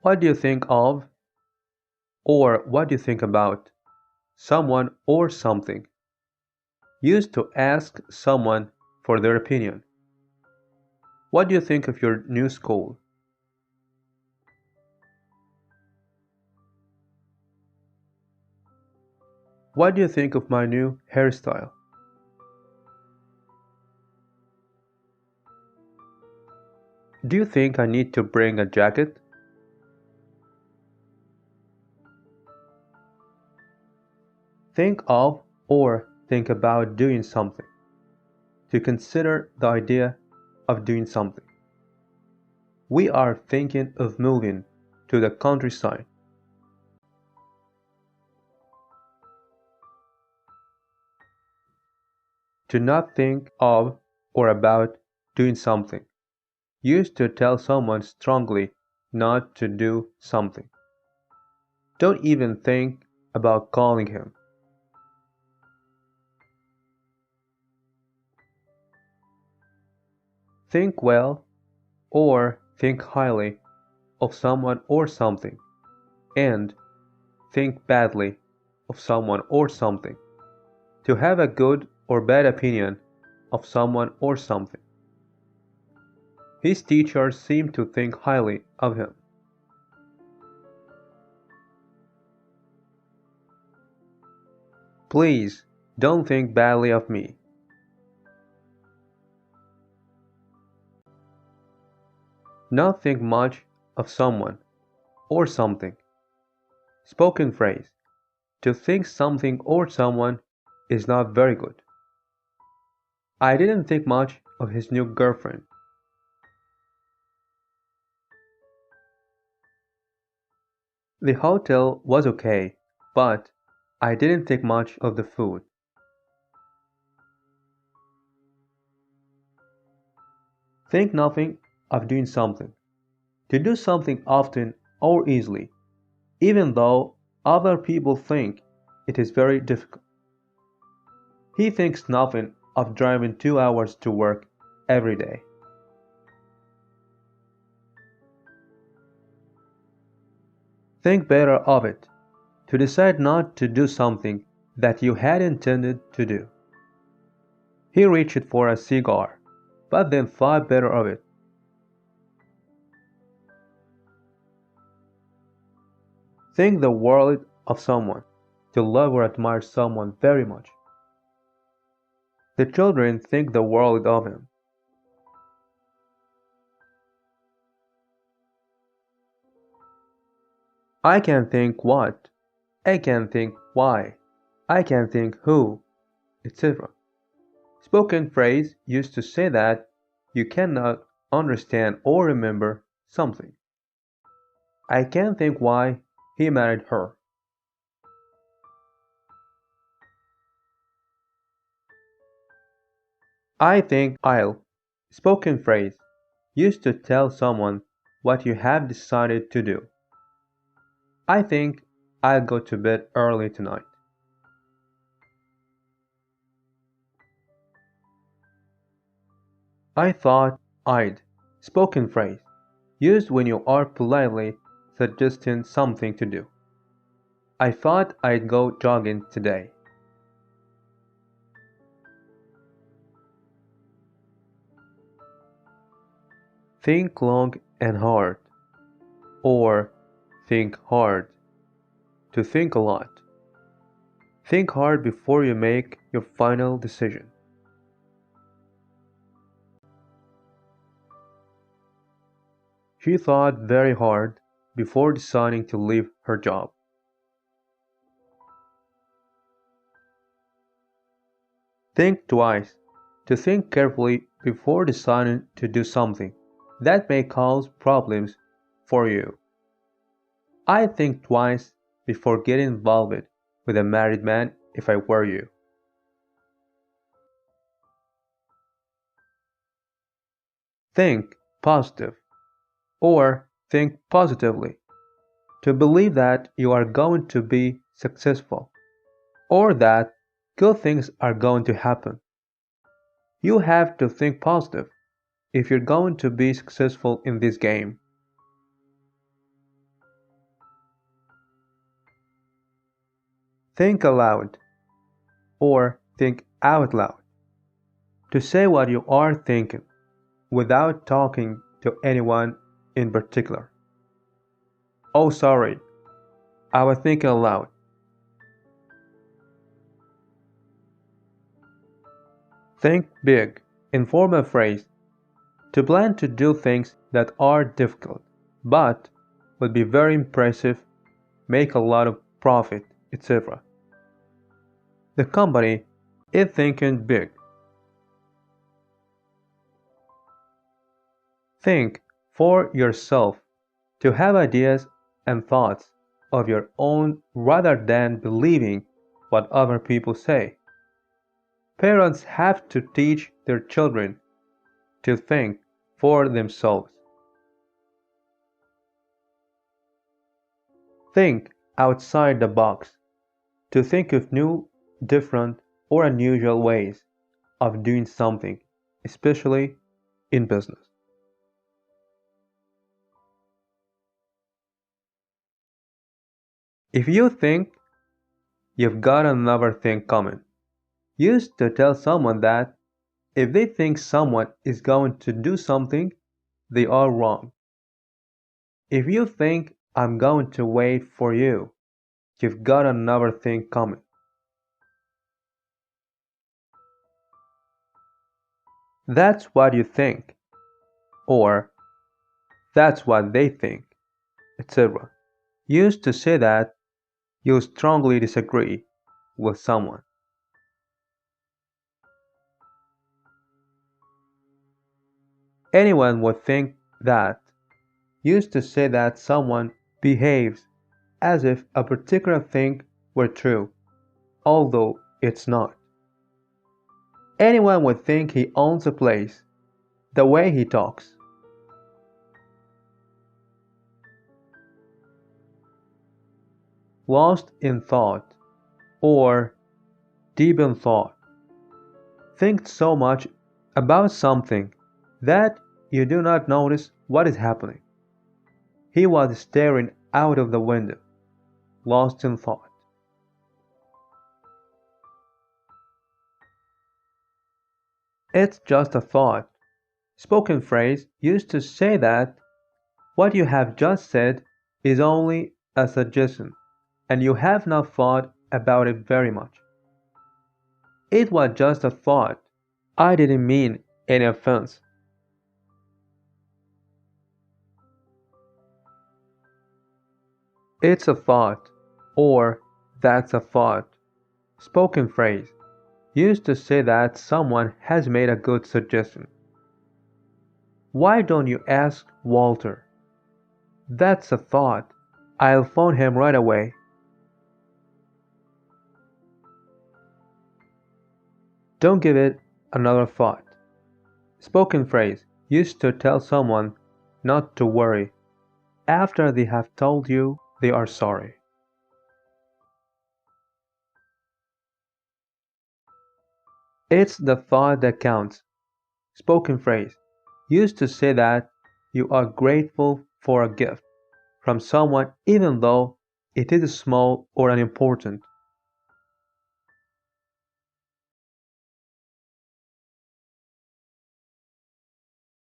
What do you think of, or what do you think about, someone or something? Used to ask someone for their opinion. What do you think of your new school? What do you think of my new hairstyle? Do you think I need to bring a jacket? Think of or think about doing something. To consider the idea of doing something. We are thinking of moving to the countryside. To not think of or about doing something. Used to tell someone strongly not to do something. Don't even think about calling him. Think well or think highly of someone or something, and think badly of someone or something. To have a good or bad opinion of someone or something. His teachers seemed to think highly of him. Please don't think badly of me. Not think much of someone or something. Spoken phrase. To think something or someone is not very good. I didn't think much of his new girlfriend. The hotel was okay, but I didn't think much of the food. Think nothing of doing something. To do something often or easily, even though other people think it is very difficult. He thinks nothing of driving 2 hours to work every day. Think better of it. To decide not to do something that you had intended to do. He reached for a cigar, but then thought better of it. Think the world of someone. To love or admire someone very much. The children think the world of him. I can think what. I can think why. I can think who, etc. Spoken phrase used to say that you cannot understand or remember something. I can't think why he married her. I think I'll. Spoken phrase used to tell someone what you have decided to do. I think I'll go to bed early tonight. I thought I'd. Spoken phrase used when you are politely suggesting something to do. I thought I'd go jogging today. Think long and hard. Or think hard. To think a lot. Think hard before you make your final decision. She thought very hard before deciding to leave her job. Think twice. To think carefully before deciding to do something that may cause problems for you. I think twice before getting involved with a married man if I were you. Think positive or think positively. To believe that you are going to be successful or that good things are going to happen. You have to think positive if you're going to be successful in this game. think aloud or think out loud. To say what you are thinking without talking to anyone in particular. Oh, sorry, I was thinking aloud. Think big. Informal phrase. To plan to do things that are difficult, but will be very impressive, make a lot of profit, etc. The company is thinking big. Think for yourself. To have ideas and thoughts of your own rather than believing what other people say. Parents have to teach their children to think for themselves. Think outside the box. To think of new, different, or unusual ways of doing something, especially in business. If you think you've got another thing coming, use to tell someone that if they think someone is going to do something, they are wrong. If you think I'm going to wait for you, you've got another thing coming. That's what you think, or that's what they think, etc. Use to say that you strongly disagree with someone. Anyone would think that. Used to say that someone behaves as if a particular thing were true, although it's not. Anyone would think he owns a place, the way he talks. Lost in thought, or deep in thought. Think so much about something that you do not notice what is happening. He was staring out of the window, lost in thought. It's just a thought. Spoken phrase used to say that what you have just said is only a suggestion, and you have not thought about it very much. It was just a thought. I didn't mean any offense. It's a thought, or that's a thought. Spoken phrase used to say that someone has made a good suggestion. Why don't you ask Walter? That's a thought. I'll phone him right away. Don't give it another thought. Spoken phrase used to tell someone not to worry after they have told you they are sorry. It's the thought that counts. Spoken phrase used to say that you are grateful for a gift from someone even though it is small or unimportant.